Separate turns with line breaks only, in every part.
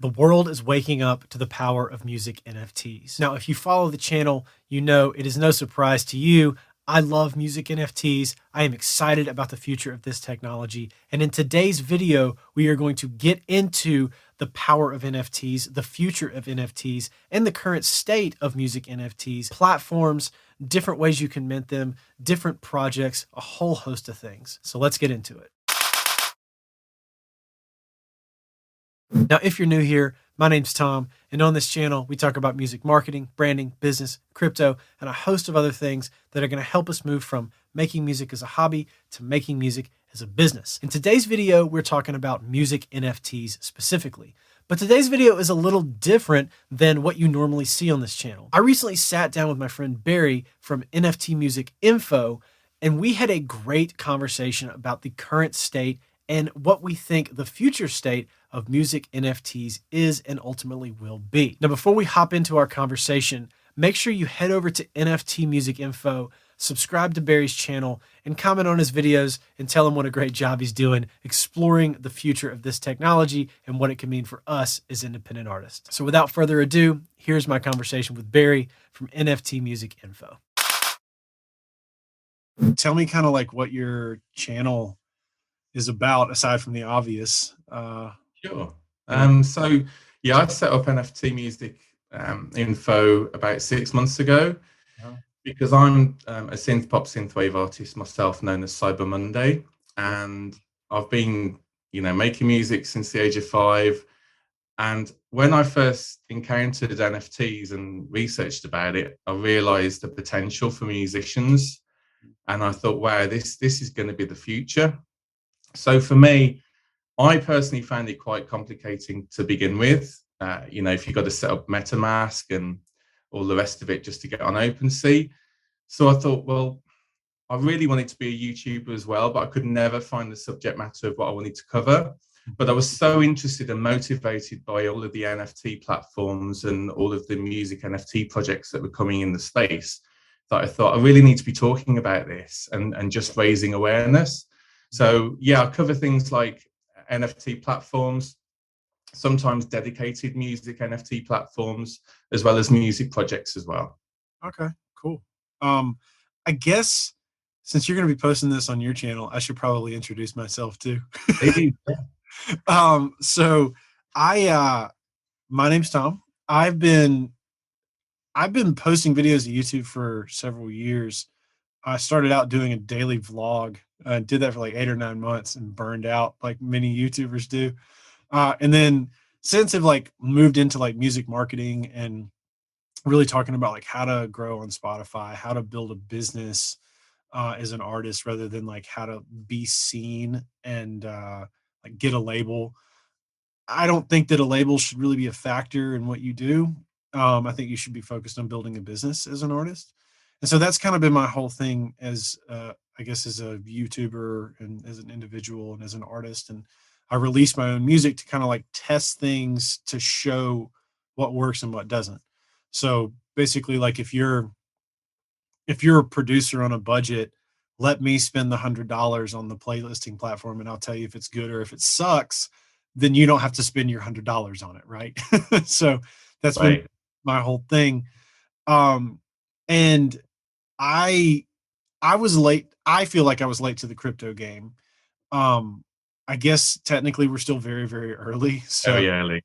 The world is waking up to the power of music NFTs. Now, if you follow the channel, you know it is no surprise to you. I love music NFTs. I am excited about the future of this technology. And in today's video, we are going to get into the power of NFTs, the future of NFTs, and the current state of music NFTs, platforms, different ways you can mint them, different projects, a whole host of things. So let's get into it. Now, if you're new here, my name's Tom, and on this channel, we talk about music marketing, branding, business, crypto, and a host of other things that are going to help us move from making music as a hobby to making music as a business. In today's video, we're talking about music NFTs specifically. But today's video is a little different than what you normally see on this channel. I recently sat down with my friend Barrie from NFT Music Info, and we had a great conversation about the current state and what we think the future state of music NFTs is and ultimately will be. Now, before we hop into our conversation, make sure you head over to NFT Music Info, subscribe to Barrie's channel, and comment on his videos and tell him what a great job he's doing exploring the future of this technology and what it can mean for us as independent artists. So without further ado, here's my conversation with Barrie from NFT Music Info. Tell me kind of like what your channel is about, aside from the obvious.
Sure. So yeah, I set up NFT Music Info about 6 months ago because I'm a synth pop synthwave artist myself, known as Cyber Monday, and I've been making music since the age of 5. And when I first encountered NFTs and researched about it, I realized the potential for musicians, and I thought, wow, this is going to be the future. So for me, I personally found it quite complicating to begin with. If you've got to set up MetaMask and all the rest of it just to get on OpenSea. So I thought, well, I really wanted to be a YouTuber as well, but I could never find the subject matter of what I wanted to cover. But I was so interested and motivated by all of the NFT platforms and all of the music NFT projects that were coming in the space that I thought I really need to be talking about this and just raising awareness. So yeah, I cover things like NFT platforms, sometimes dedicated music NFT platforms, as well as music projects as well.
Okay, cool. I guess since you're going to be posting this on your channel, I should probably introduce myself too. So my name's Tom. I've been posting videos to YouTube for several years. I started out doing a daily vlog. I did that for like 8 or 9 months and burned out like many YouTubers do. And then since I've like moved into like music marketing and really talking about like how to grow on Spotify, how to build a business as an artist rather than like how to be seen and like get a label. I don't think that a label should really be a factor in what you do. I think you should be focused on building a business as an artist. And so that's kind of been my whole thing as I guess as a YouTuber and as an individual and as an artist. And I release my own music to kind of like test things to show what works and what doesn't. So basically, like if you're a producer on a budget, let me spend the $100 on the playlisting platform and I'll tell you if it's good, or if it sucks, then you don't have to spend your $100 on it, right? So that's been my whole thing. And I was late. I feel like I was late to the crypto game. I guess technically we're still very, very early. So
very early.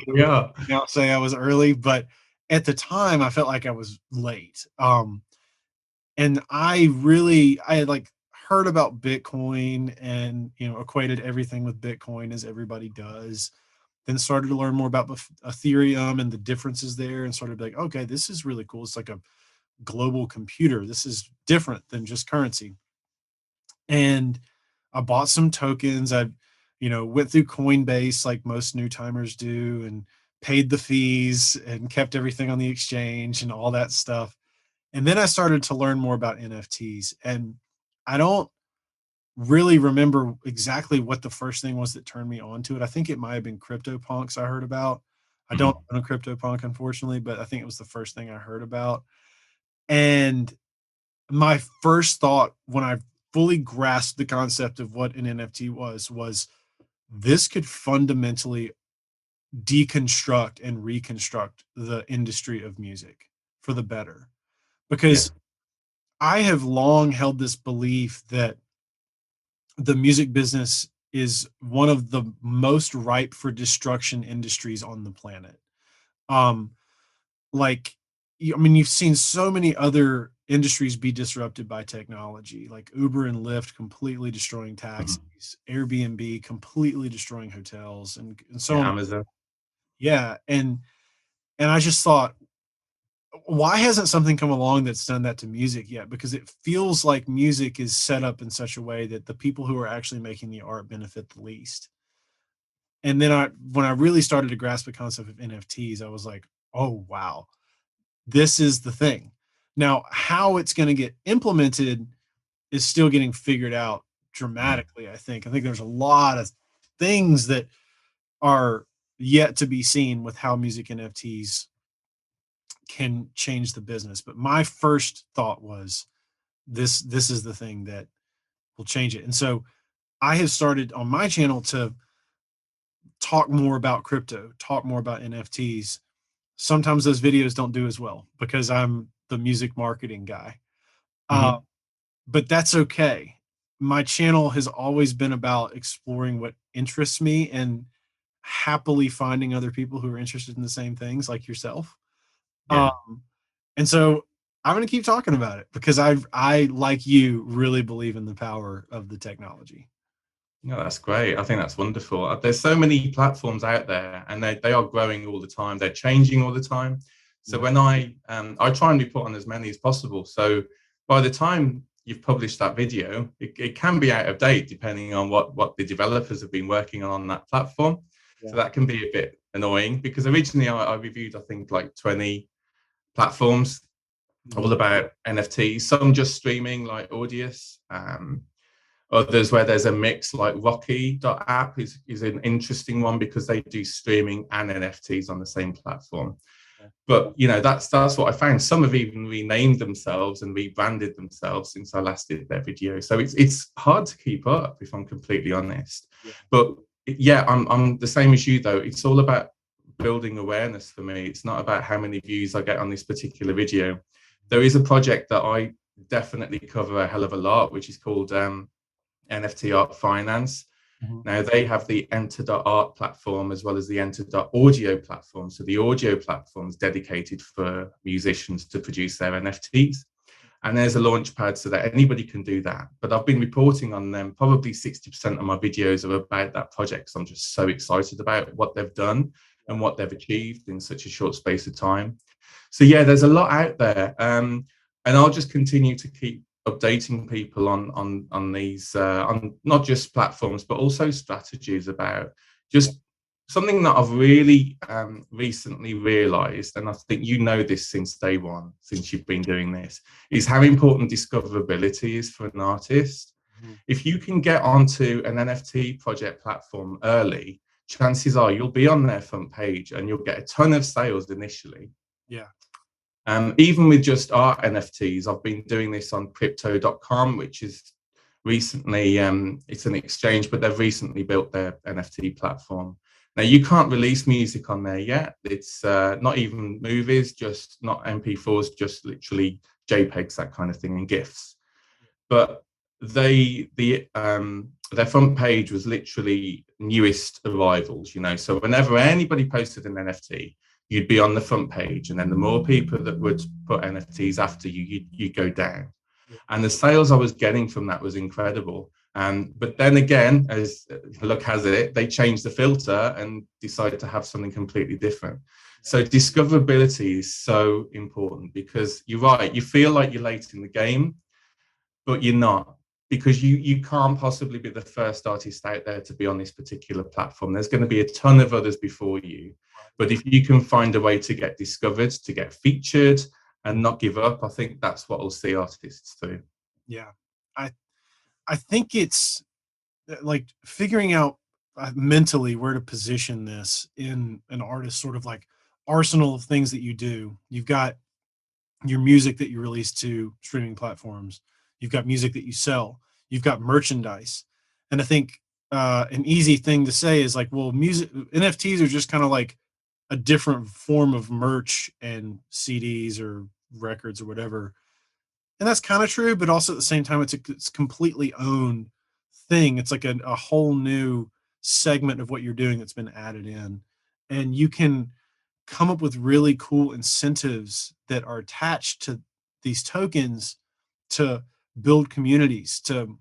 We are. Now say I was early, but at the time I felt like I was late. And I had like heard about Bitcoin and, equated everything with Bitcoin as everybody does. Then started to learn more about Ethereum and the differences there and started to be like, okay, this is really cool. It's like a global computer. This is different than just currency. And I bought some tokens. I, went through Coinbase like most new timers do and paid the fees and kept everything on the exchange and all that stuff. And then I started to learn more about NFTs. And I don't really remember exactly what the first thing was that turned me on to it. I think it might have been CryptoPunks I heard about. I don't own a CryptoPunk, unfortunately, but I think it was the first thing I heard about. And my first thought when I fully grasped the concept of what an NFT was this could fundamentally deconstruct and reconstruct the industry of music for the better.
Yeah.
Because I have long held this belief that the music business is one of the most ripe for destruction industries on the planet. Um, like, I mean, you've seen so many other industries be disrupted by technology, like Uber and Lyft completely destroying
Mhm.
taxis, Airbnb completely destroying hotels, and so
Yeah,
on.
Amazon.
Yeah, and I just thought, why hasn't something come along that's done that to music yet? Because it feels like music is set up in such a way that the people who are actually making the art benefit the least. And then when I really started to grasp the concept of NFTs, I was like, oh wow, this is the thing. Now, how it's going to get implemented is still getting figured out dramatically. I think there's a lot of things that are yet to be seen with how music NFTs can change the business. But my first thought was this is the thing that will change it. And so I have started on my channel to talk more about crypto, talk more about NFTs. Sometimes those videos don't do as well because I'm the music marketing guy. Uh,
Hmm.
but that's okay. My channel has always been about exploring what interests me and happily finding other people who are interested in the same things like yourself.
Yeah.
Um, and so I'm going to keep talking about it because I like you really believe in the power of the technology.
No, that's great. I think that's wonderful. There's so many platforms out there, and they are growing all the time. They're changing all the time. So
Yeah.
when I try and report on as many as possible. So by the time you've published that video, it can be out of date depending on what the developers have been working on that platform. So
Yeah.
that can be a bit annoying because originally I reviewed, I think, like 20 platforms all
Mhm.
about NFTs, some just streaming like Audius. Others where there's a mix, like Rocky.app is an interesting one because they do streaming and NFTs on the same platform.
Yeah.
But that's what I found. Some have even renamed themselves and rebranded themselves since I last did their video. So it's hard to keep up, if I'm completely honest.
Yeah.
But yeah, I'm the same as you though. It's all about building awareness for me. It's not about how many views I get on this particular video. There is a project that I definitely cover a hell of a lot, which is called NFT Art Finance.
Mhm.
Now they have the Enter.art platform as well as the Enter.audio platform. So the audio platform is dedicated for musicians to produce their NFTs. And there's a launch pad so that anybody can do that. But I've been reporting on them. Probably 60% of my videos are about that project. So I'm just so excited about what they've done and what they've achieved in such a short space of time. So yeah, there's a lot out there, and I'll just continue to keep updating people on these on not just platforms but also strategies about just something that I've really recently realized, and I think you know this since day one, since you've been doing this, is how important discoverability is for an artist.
Mhm.
If you can get onto an NFT project platform early, chances are you'll be on their front page and you'll get a ton of sales initially.
Yeah.
Even with just art NFTs, I've been doing this on crypto.com, which is recently, it's an exchange, but they've recently built their NFT platform. Now, you can't release music on there yet. It's not even movies, just not MP4s, just literally JPEGs, that kind of thing, and GIFs. But their front page was literally newest arrivals, so whenever anybody posted an NFT, you'd be on the front page, and then the more people that would put NFTs after you'd go down.
Yeah.
And the sales I was getting from that was incredible. But then again, as luck has it, they changed the filter and decided to have something completely different. So discoverability is so important because you're right, you feel like you're late in the game, but you're not, because you can't possibly be the first artist out there to be on this particular platform. There's going to be a ton of others before you. But if you can find a way to get discovered, to get featured and not give up, I think that's what will see artists through.
Yeah. I I think it's like figuring out mentally where to position this in an artist sort of like arsenal of things that you do. You've got your music that you release to streaming platforms. You've got music that you sell. You've got merchandise. And I think an easy thing to say is like, well, music NFTs are just kind of like a different form of merch and CDs or records or whatever. And that's kind of true, but also at the same time, it's completely own thing. It's like a whole new segment of what you're doing that's been added in, and you can come up with really cool incentives that are attached to these tokens to build communities, to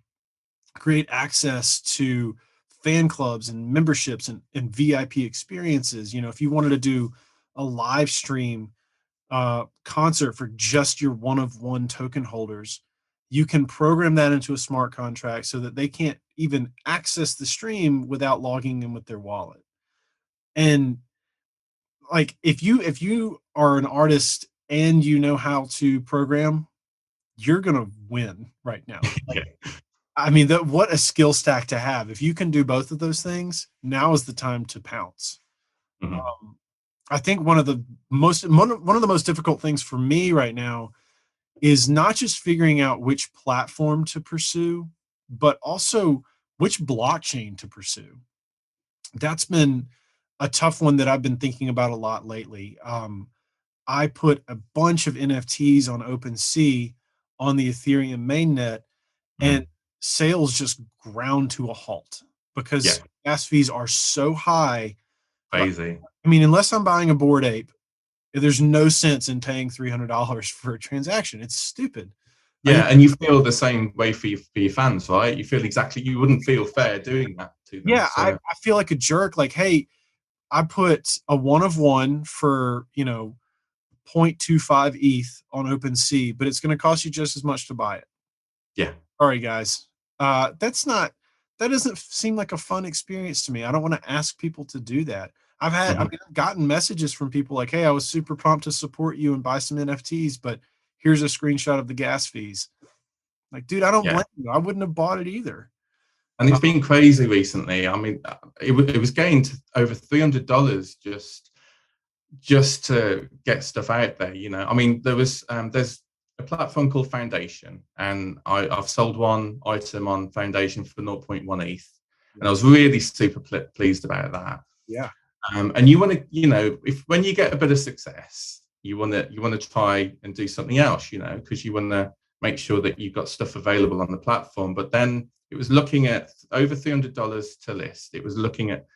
create access to fan clubs and memberships and VIP experiences. You know, if you wanted to do a live stream concert for just your one of one token holders, you can program that into a smart contract so that they can't even access the stream without logging in with their wallet. And like if you are an artist and you know how to program, you're gonna win right now. Like,
Yeah.
I mean, that what a skill stack to have. If you can do both of those things, now is the time to pounce.
Mhm.
Um, I think one of the most difficult things for me right now is not just figuring out which platform to pursue, but also which blockchain to pursue. That's been a tough one that I've been thinking about a lot lately. I put a bunch of NFTs on OpenSea on the Ethereum mainnet, and
Mhm.
sales just ground to a halt
Yeah,
because gas fees are so high. Like,
crazy.
I mean, unless I'm buying a Bored Ape, there's no sense in paying $300 for a transaction. It's stupid. I
Yeah, and you feel the same way for your fans, right? You feel exactly, you wouldn't feel fair doing that to them.
Yeah, I,
So
I feel like a jerk. Like, hey, I put a one of one for 0.25 ETH on OpenSea, but it's going to cost you just as much to buy it.
yeah.
Sorry, guys. That's not. That doesn't seem like a fun experience to me. I don't want to ask people to do that.
Mhm.
I've gotten messages from people like, "Hey, I was super pumped to support you and buy some NFTs, but here's a screenshot of the gas fees." Like, dude, I don't
Yeah.
blame you. I wouldn't have bought it either.
And
Uh,
it's been crazy recently. I mean, it was getting to over $300 just to get stuff out there. I mean, there's a platform called Foundation, and I've sold one item on Foundation for zero point 0.1 ETH, and I
yeah,
was really super pleased about that.
yeah,
And you want to, if when you get a bit of success, you want to try and do something else, because you want to make sure that you've got stuff available on the platform. But then it was looking at over $300 to list. It was looking at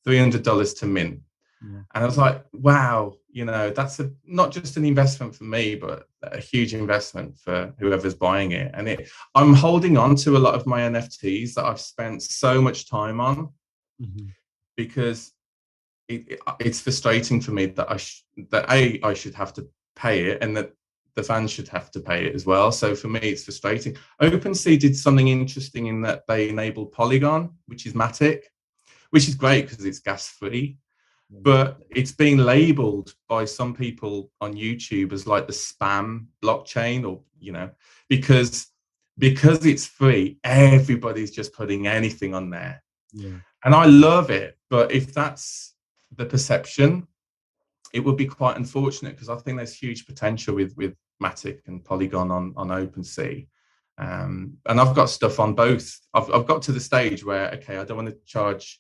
$300 to mint.
yeah,
And I was like, wow, that's not just an investment for me, but a huge investment for whoever's buying it. And I'm holding on to a lot of my NFTs that I've spent so much time on
mhm,
because it's frustrating for me that I should have to pay it, and that the fans should have to pay it as well. So for me, it's frustrating. OpenSea did something interesting in that they enabled Polygon, which is Matic, which is great because it's gas free.
yeah,
But it's being labeled by some people on YouTube as like the spam blockchain, or because it's free, everybody's just putting anything on there.
yeah,
And I love it, but if that's the perception, it would be quite unfortunate, because I think there's huge potential with Matic and Polygon on OpenSea. And I've got stuff on both. I've got to the stage where, okay, I don't want to charge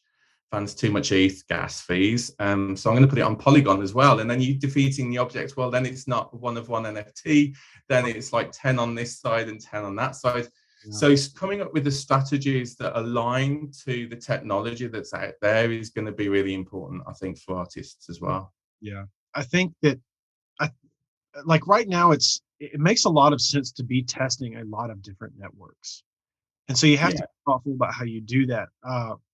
fans too much ETH gas fees. So I'm going to put it on Polygon as well. And then you're defeating the object. Well, then it's not one of one NFT. Then it's like 10 on this side and 10 on that side.
yeah,
So coming up with the strategies that align to the technology that's out there is going to be really important, I think, for artists as well.
yeah. I think that I like right now it makes a lot of sense to be testing a lot of different networks. And so you have to
Yeah.
be thoughtful about how you do that.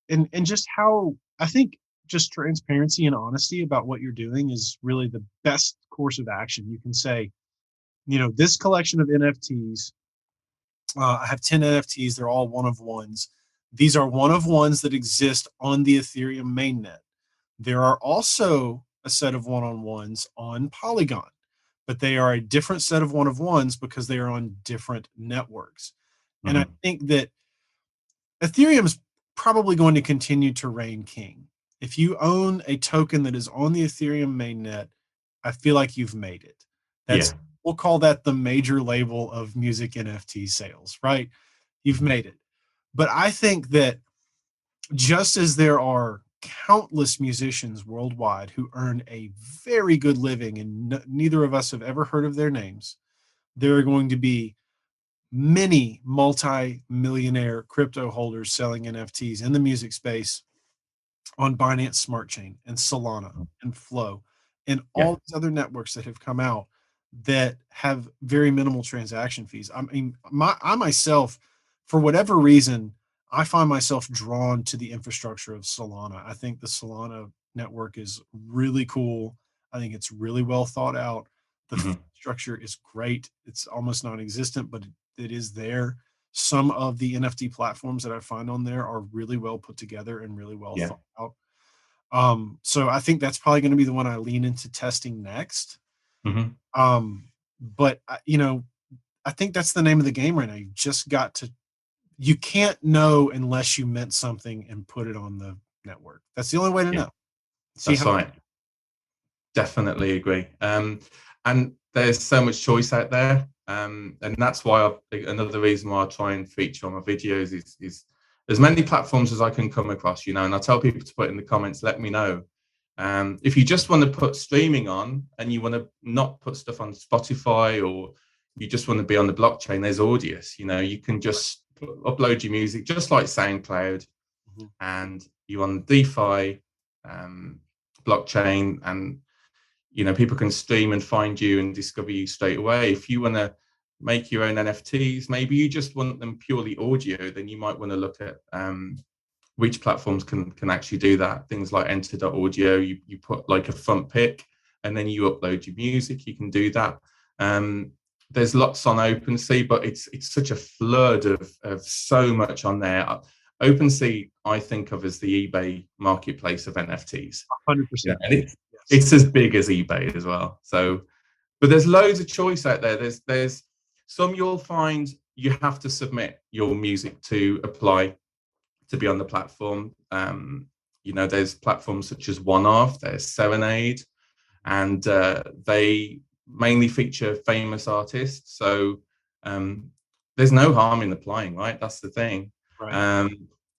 And just how I think just transparency and honesty about what you're doing is really the best course of action. You can say, this collection of NFTs, I have 10 NFTs, they're all one of ones. These are one of ones that exist on the Ethereum mainnet. There are also a set of one on ones on Polygon, but they are a different set of one of ones because they are on different networks. And I
Mm-hmm.
think that Ethereum's probably going to continue to reign king. If you own a token that is on the Ethereum mainnet, I feel like you've made it.
Yeah.
That's We'll call that the major label of music NFT sales, right? You've
Mhm.
made it. But I think that just as there are countless musicians worldwide who earn a very good living and neither of us have ever heard of their names, there are going to be many multi-millionaire crypto holders selling NFTs in the music space on Binance Smart Chain and Solana and Flow and
Yeah.
all these other networks that have come out that have very minimal transaction fees. I mean, I myself, for whatever reason, I find myself drawn to the infrastructure of Solana. I think the Solana network is really cool. I think it's really well thought out. The structure is great. It's almost non-existent, but it is there. Some of the NFT platforms that I find on there are really well put together and really well
Yeah.
thought out. So I think that's probably going to be the one I lean into testing next. But I think that's the name of the game right now. You just got to, you can't know unless you mint something and put it on the network. That's the only way to know. See
That's right. Definitely agree. And there's so much choice out there. And that's why another reason why I try and feature on my videos is as many platforms as I can come across, and I tell people to put in the comments, let me know. If you just want to put streaming on and you want to not put stuff on Spotify, or you just want to be on the blockchain, there's Audius. You can just upload your music just like SoundCloud, and you on the DeFi blockchain, and people can stream and find you and discover you straight away. If you want to make your own NFTs, maybe you just want them purely audio, then you might want to look at which platforms can actually do that. Things like enter.audio, you put like a front pick and then you upload your music, you can do that. There's lots on OpenSea, but it's such a flood of so much on there. OpenSea, I think of as the eBay marketplace of NFTs.
100%.
And it's as big as eBay as well. So, but there's loads of choice out there. There's some you'll find you have to submit your music to apply to be on the platform. There's platforms such as OneOff, there's Serenade, and they mainly feature famous artists. So there's no harm in applying, right? That's the thing.
Right.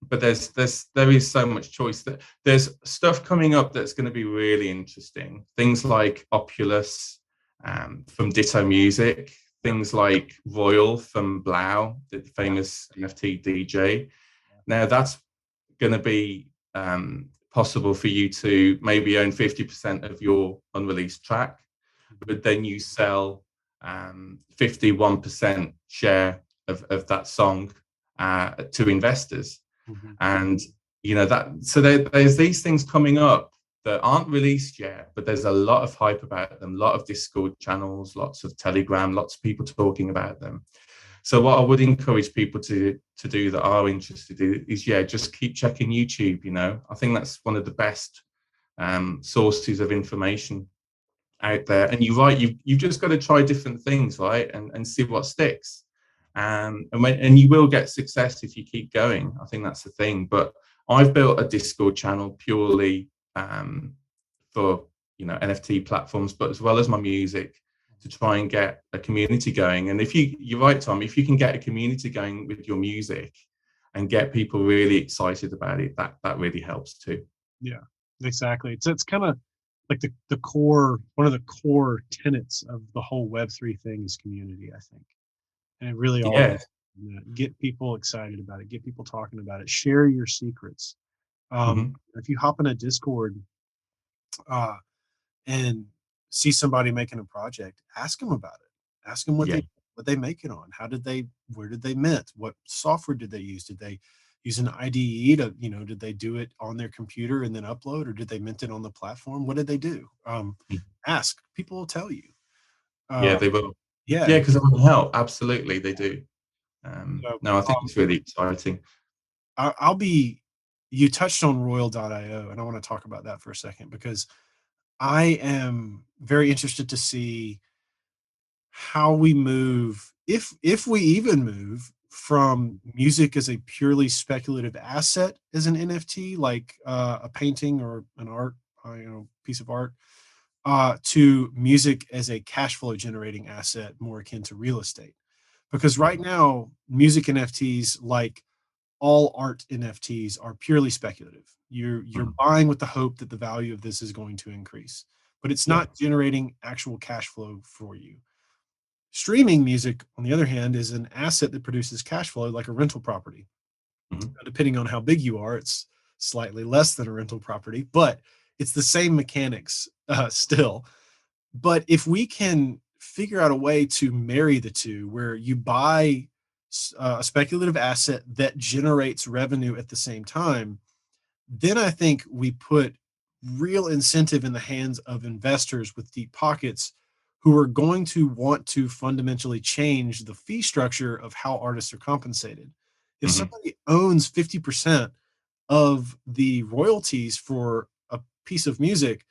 But there is so much choice. There's stuff coming up that's going to be really interesting. Things like Opulus from Ditto Music, things like Royal from Blau, the famous NFT DJ. Now that's going to be possible for you to maybe own 50% of your unreleased track, but then you sell 51% share of that song to investors. And there's these things coming up that aren't released yet, but there's a lot of hype about them, a lot of Discord channels, lots of Telegram, lots of people talking about them. So what I would encourage people to do that are interested is just keep checking YouTube. I think that's one of the best sources of information out there. And you're right, you've just got to try different things, right, and see what sticks. And you will get success if you keep going. I think that's the thing. But I've built a Discord channel purely for NFT platforms, but as well as my music, to try and get a community going. And you're right, Tom, if you can get a community going with your music and get people really excited about it, that really helps too.
Yeah, exactly. It's kind of like the core, one of the core tenets of the whole Web3 thing is community, I think. And it really all get people excited about it, get people talking about it, share your secrets. If you hop in a Discord and see somebody making a project, ask them about it. Ask them what they make it on. Where did they mint? What software did they use? Did they use an IDE to, did they do it on their computer and then upload, or did they mint it on the platform? What did they do? Ask. People will tell you.
They will.
Yeah,
because it will help. Absolutely, they do. No, I think it's really exciting.
You touched on royal.io, and I want to talk about that for a second, because I am very interested to see how we move, if we even move from music as a purely speculative asset as an NFT, like a painting or an art, piece of art, to music as a cash flow generating asset more akin to real estate. Because right now, music NFTs, like all art NFTs are purely speculative. You're buying with the hope that the value of this is going to increase, but it's
Yeah.
not generating actual cash flow for you. Streaming music, on the other hand, is an asset that produces cash flow like a rental property. Depending on how big you are, it's slightly less than a rental property, but it's the same mechanics still. But if we can figure out a way to marry the two, where you buy a speculative asset that generates revenue at the same time, then I think we put real incentive in the hands of investors with deep pockets who are going to want to fundamentally change the fee structure of how artists are compensated. If somebody owns 50% of the royalties for a piece of music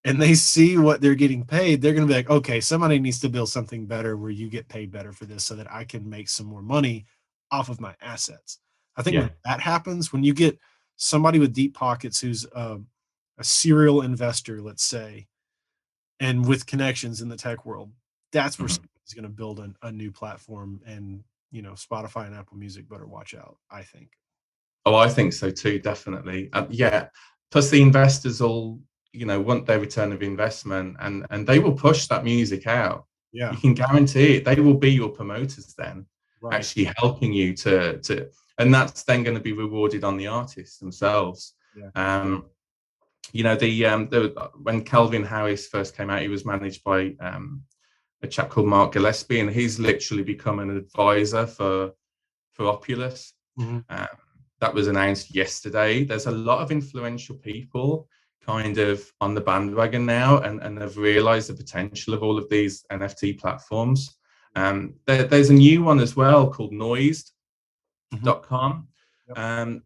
and they see what they're getting paid, they're going to be like, okay, somebody needs to build something better where you get paid better for this so that I can make some more money off of my assets. I think when that happens, when you get somebody with deep pockets who's a serial investor, let's say, and with connections in the tech world, that's where somebody's going to build a new platform. And, you know, Spotify and Apple Music better watch out, I think.
Oh, I think so too, definitely. Yeah. Plus, the investors all, want their return of investment, and they will push that music out.
Yeah.
You can guarantee it. They will be your promoters then,
Right.
actually helping you to, and that's then going to be rewarded on the artists themselves.
Yeah.
When Calvin Harris first came out, he was managed by a chap called Mark Gillespie, and he's literally become an advisor for Oculus. That was announced yesterday. There's a lot of influential people kind of on the bandwagon now, and have realized the potential of all of these NFT platforms. There's a new one as well called noised.com,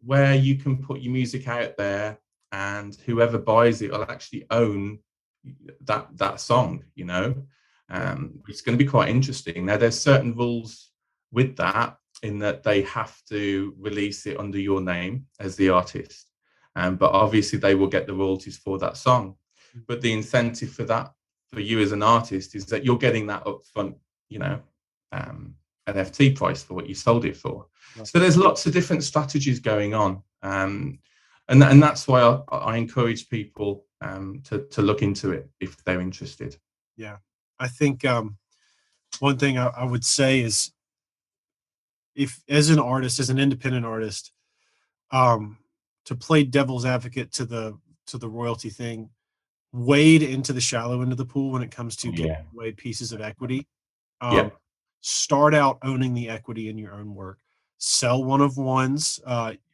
where you can put your music out there, and whoever buys it will actually own that song, It's going to be quite interesting. Now, there's certain rules with that, in that they have to release it under your name as the artist. But obviously they will get the royalties for that song. But the incentive for that, for you as an artist, is that you're getting that upfront, NFT price for what you sold it for. So there's lots of different strategies going on. And that's why I encourage people to look into it if they're interested.
Yeah. I think one thing I would say is, if as an artist, as an independent artist, to play devil's advocate to the royalty thing, wade into the shallow end of the pool when it comes to giving away pieces of equity. Start out owning the equity in your own work. Sell one of ones.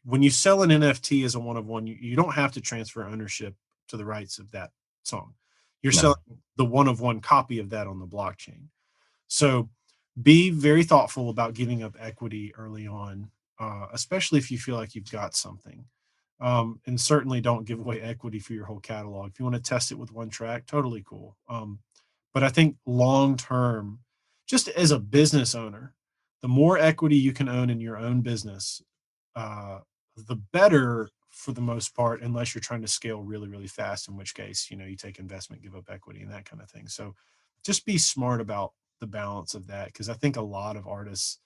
When you sell an NFT as a one of one, you don't have to transfer ownership to the rights of that song. You're selling the one of one copy of that on the blockchain. So be very thoughtful about giving up equity early on, especially if you feel like you've got something. And certainly don't give away equity for your whole catalog. If you want to test it with one track, totally cool. But I think long term, just as a business owner, the more equity you can own in your own business, the better for the most part, unless you're trying to scale really, really fast, in which case, you take investment, give up equity, and that kind of thing. So just be smart about the balance of that, because I think a lot of artists,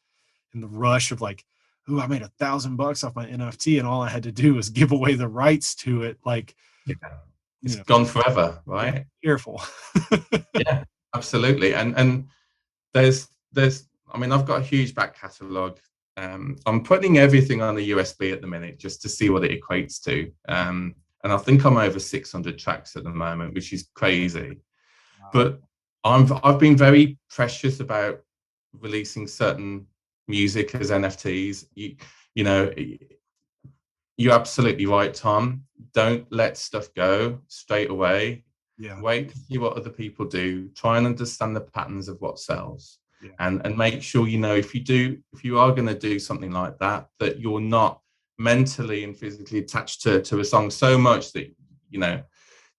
in the rush of like, ooh, I made $1,000 off my NFT and all I had to do was give away the rights to it. Like,
it's gone forever, right?
Careful.
Yeah, absolutely. And there's I mean, I've got a huge back catalogue. I'm putting everything on a USB at the minute just to see what it equates to. And I think I'm over 600 tracks at the moment, which is crazy. Wow. But I've been very precious about releasing certain music as NFTs. You're absolutely right, Tom. Don't let stuff go straight away. Wait to see what other people do. Try and understand the patterns of what sells. And make sure, if you are going to do something like that, that you're not mentally and physically attached to a song so much that,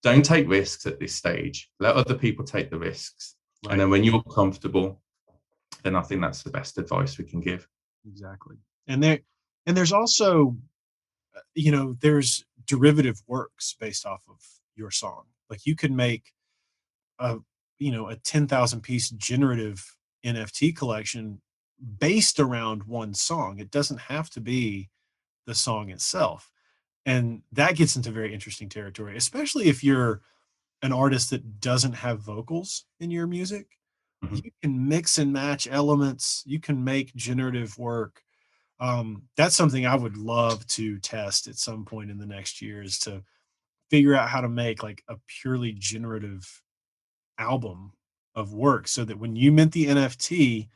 don't take risks at this stage. Let other people take the risks. Right. And then when you're comfortable, then I think that's the best advice we can give.
Exactly. And there's also, there's derivative works based off of your song. Like, you can make a 10,000 piece generative NFT collection based around one song. It doesn't have to be the song itself. And that gets into very interesting territory, especially if you're an artist that doesn't have vocals in your music.
Mhm.
You can mix and match elements, you can make generative work. That's something I would love to test at some point in the next year, is to figure out how to make like a purely generative album of work, so that when you mint the NFT,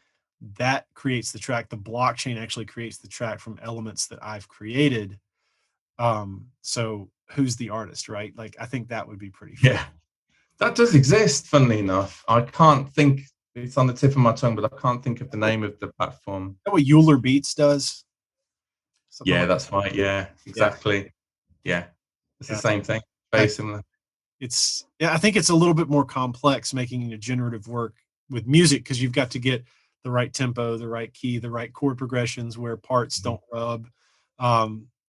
that creates the track. The blockchain actually creates the track from elements that I've created. So who's the artist, right? Like, I think that would be pretty fun.
Yeah, that does exist, funnily enough. I can't think, it's on the tip of my tongue, but I can't think of the name of the platform.
That what Euler Beats does? Something
Yeah,
like
that's right. Yeah,
that. Yeah.
exactly. Yeah, it's the
Yeah.
same thing.
I
Very similar.
it's yeah, I think it's a little bit more complex making a generative work with music, because you've got to get the right tempo, the right key, the right chord progressions where parts
Mhm.
don't rub.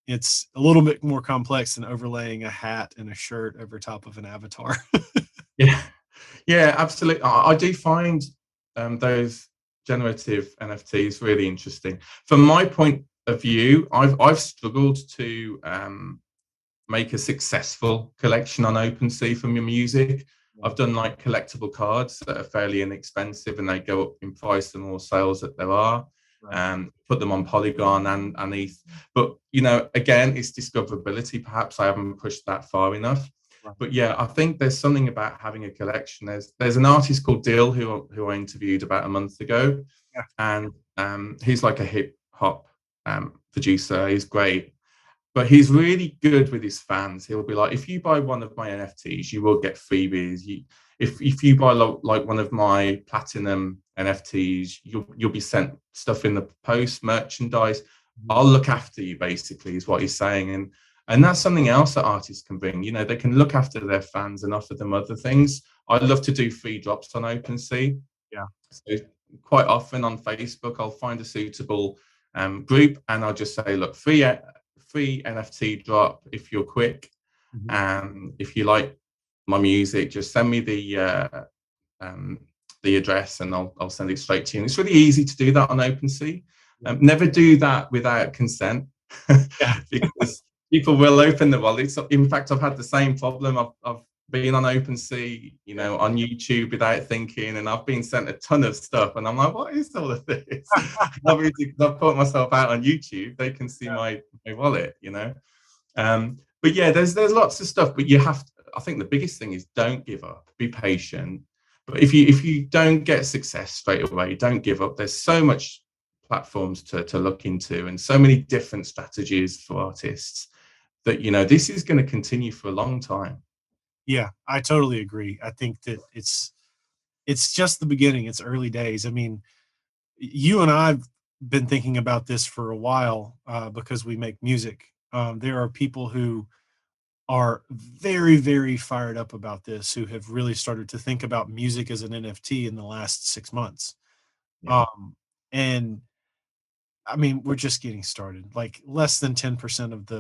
It's a little bit more complex than overlaying a hat and a shirt over top of an avatar.
Yeah, yeah, absolutely. I do find those generative NFTs really interesting. From my point of view, I've struggled to make a successful collection on OpenSea from your music. I've done like collectible cards that are fairly inexpensive and they go up in price the more sales that there are.
Right.
Put them on Polygon and ETH. But, you know, again, it's discoverability. Perhaps I haven't pushed that far enough.
Right.
But yeah, I think there's something about having a collection. There's an artist called Dill who I interviewed about a month ago,
Yeah.
and he's like a hip hop producer. He's great, but he's really good with his fans. He'll be like, if you buy one of my NFTs, you will get freebies. If you buy like one of my platinum NFTs, you'll be sent stuff in the post, merchandise.
Mhm.
I'll look after you, basically, is what he's saying. And that's something else that artists can bring. You know, they can look after their fans and offer them other things. I love to do free drops on OpenSea.
Yeah.
So quite often on Facebook, I'll find a suitable group and I'll just say, look, free NFT drop if you're quick.
Mhm.
And if you like my music, just send me the address and I'll send it straight to you. And it's really easy to do that on OpenSea.
Yeah.
Never do that without consent
Yeah.
because people will open the wallets. In fact, I've had the same problem. I've been on OpenSea, you know, on YouTube without thinking, and I've been sent a ton of stuff, and I'm like, what is all of this? Obviously, because I've put myself out on YouTube, they can see my wallet, you know. But yeah, there's lots of stuff, but you have to, I think the biggest thing is don't give up, be patient. But if you don't get success straight away, don't give up. There's so much platforms to look into and so many different strategies for artists that, you know, this is going to continue for a long time.
Yeah, I totally agree. I think that it's just the beginning. It's early days. I mean, you and I've been thinking about this for a while, because we make music. There are people who are very, very fired up about this, who have really started to think about music as an NFT in the last 6 months.
Yeah.
And I mean, we're just getting started. Like, less than 10% of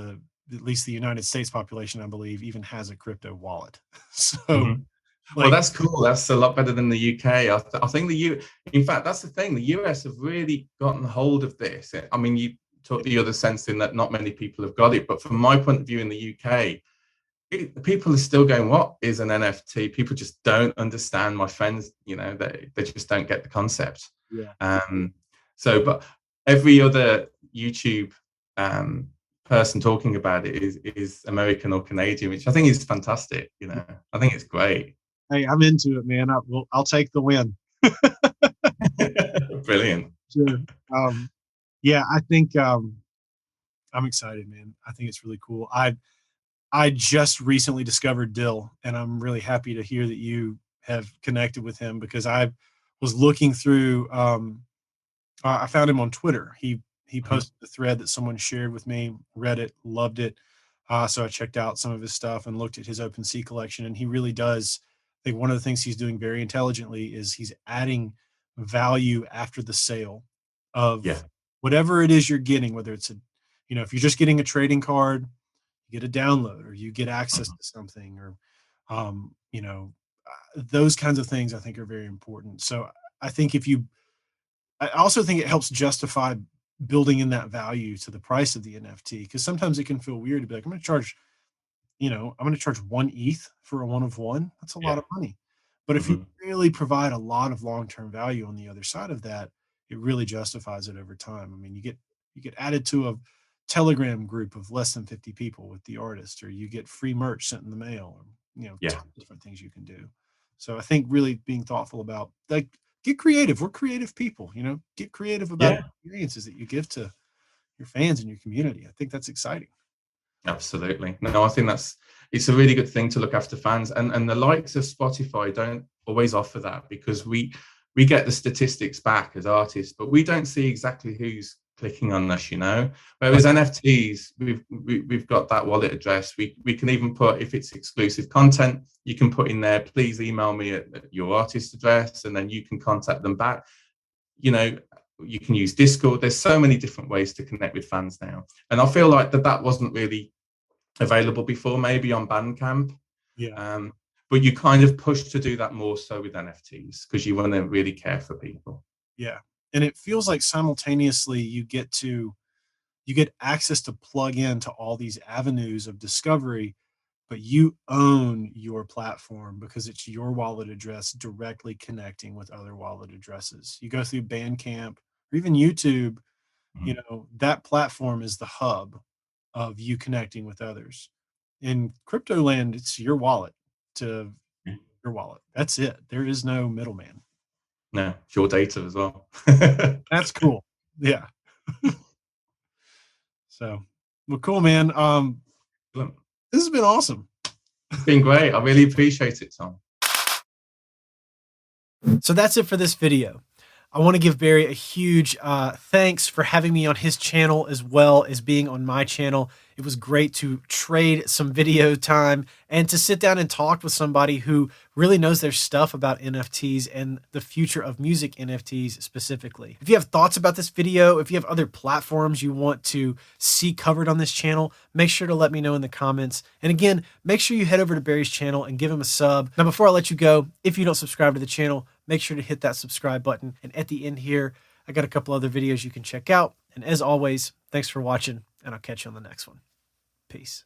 at least the United States population, I believe, even has a crypto wallet. So,
Mhm. Well,
like,
that's cool. That's a lot better than the UK. I think in fact, that's the thing. The US have really gotten hold of this. I mean, you took the other sense in that not many people have got it, but from my point of view in the UK, people are still going, what is an NFT? People just don't understand. My friends, you know, they just don't get the concept.
yeah,
Um, but every other YouTube um, person talking about it is American or Canadian, which I think is fantastic. You know, I think it's great.
hey, I'm into it, man. I'll take the win.
Brilliant.
Sure. Um, yeah, I think I'm excited, man. I think it's really cool. I just recently discovered Dill, and I'm really happy to hear that you have connected with him, because I was looking through. I found him on Twitter. He
Mhm.
posted the thread that someone shared with me, read it, loved it. So I checked out some of his stuff and looked at his OpenSea collection, and he really does. I think one of the things he's doing very intelligently is he's adding value after the sale
Yeah.
of whatever it is you're getting, whether it's if you're just getting a trading card, you get a download, or you get access
Mhm.
to something, or um, you know, those kinds of things I think are very important. So I think if you I also think it helps justify building in that value to the price of the NFT, because sometimes it can feel weird to be like, I'm going to charge, I'm going to charge 1 ETH for a one of one. That's a lot of money. But if you really provide a lot of long-term value on the other side of that, it really justifies it over time. I mean, you get added to a Telegram group of less than 50 people with the artist, or you get free merch sent in the mail, or tons of different things you can do. So I think really being thoughtful about, like, get creative. We're creative people, get creative about experiences that you give to your fans and your community. I think that's exciting.
Absolutely. No, I think it's a really good thing to look after fans, and the likes of Spotify don't always offer that, because we get the statistics back as artists, but we don't see exactly who's clicking on us, whereas NFTs, we've got that wallet address. We can even put, if it's exclusive content, you can put in there, please email me at your artist address, and then you can contact them back. You can use Discord. There's so many different ways to connect with fans now. And I feel like that wasn't really available before, maybe on Bandcamp.
Yeah.
But you kind of push to do that more so with NFTs, because you want to really care for people.
Yeah. And it feels like simultaneously you get access to plug into all these avenues of discovery, but you own your platform because it's your wallet address directly connecting with other wallet addresses. You go through Bandcamp or even YouTube, that platform is the hub of you connecting with others. In crypto land, it's your wallet to your wallet. That's it. There is no middleman.
No, it's your data as well.
That's cool. Yeah. So, well, cool, man. This has been awesome.
It's been great. I really appreciate it, Tom.
So that's it for this video. I want to give Barrie a huge thanks for having me on his channel as well as being on my channel. It was great to trade some video time and to sit down and talk with somebody who really knows their stuff about NFTs and the future of music NFTs specifically. If you have thoughts about this video, if you have other platforms you want to see covered on this channel, make sure to let me know in the comments. And again, make sure you head over to Barrie's channel and give him a sub. Now, before I let you go, if you don't subscribe to the channel, make sure to hit that subscribe button. And at the end here, I got a couple other videos you can check out. And as always, thanks for watching, and I'll catch you on the next one. Peace.